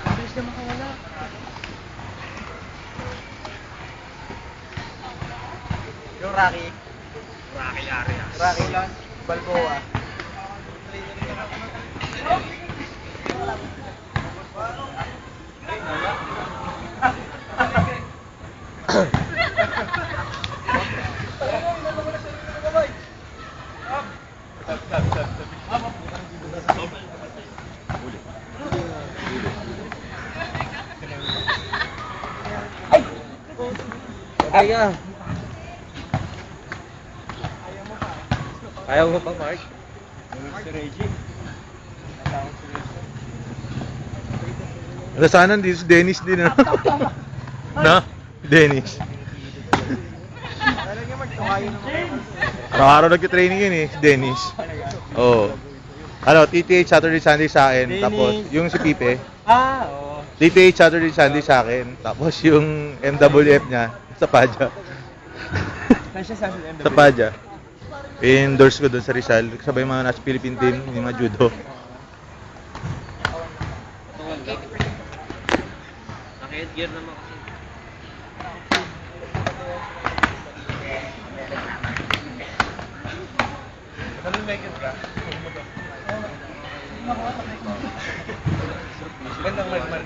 Mabilis na makawala. Yung Rocky. Rocky Arias. Rocky lang. Balboa. Kaya. Ayaw mo pa, Mark? Si Reggie. Sana dito si Dennis din, no? No? Dennis. Alam niyo, magtuhayo naman. Araw-araw nag-training yun eh, si Dennis. Oo. Ano, TTH Saturday Sunday sa akin. Dennis. Tapos yung si Pipe. Oo. TTH Saturday Sunday sa akin. Tapos yung MWF niya sa Padja. Saan siya sa MW? Sa Padja. I-endorse ko doon sa Rizal. Sabay mga nasa Philippine team, yung mga judo. Naka-headgear naman kasi. Anong naked ka? Gandang magman.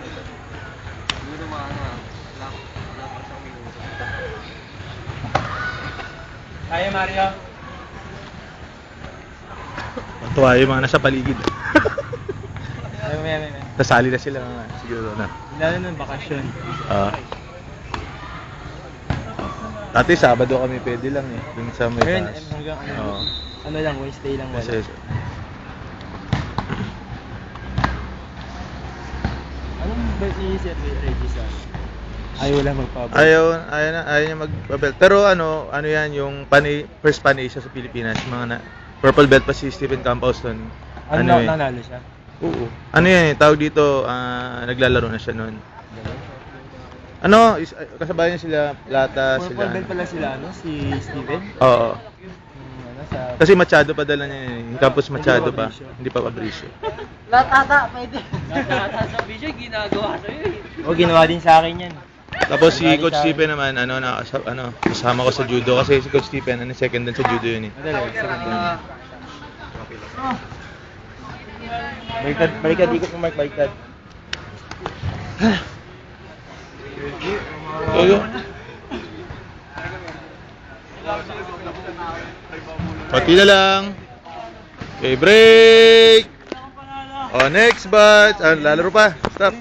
Siguro mga ano, wala pa siyang minuto. Kaya, Mario? Matuwa yung mga nasa paligid. May. Kasali na sila mga siguro na. Lalo ng bakasyon. Dati Sabado kami pwede lang eh. Dun sa may Ngayon, taas. hanggang Oo. ano lang, Wednesday lang wala. Kasi, Anong ba si Sir Reggie sa? Ayaw lang magpabot. ayaw niya mag-belt. Pero ano yan, yung first Pan-Asia sa Pilipinas, mga purple belt pa si Stephen Campos doon. Ano eh. nanalo siya? Oo. Ano yan eh, tawag dito, naglalaro na siya noon. Ano, kasabayan niya sila, Lata, Purple sila. belt pala sila, no? Si Steven? Oo. Ano, sa... Kasi Machado pa dala niya eh. Campos Machado pa. Hindi pa Fabricio. Latata, pwede. Sa video, ginagawa sa'yo eh. O, ginawa din sa akin yan. Tapos si Coach Stephen naman, kasama ko sa judo kasi si Coach Stephen, second dan sa judo yun eh. Baliktad, ikot mo, Mark, baliktad. Pati na lang. Okay, break! O, next batch. Lalaro pa. Stop.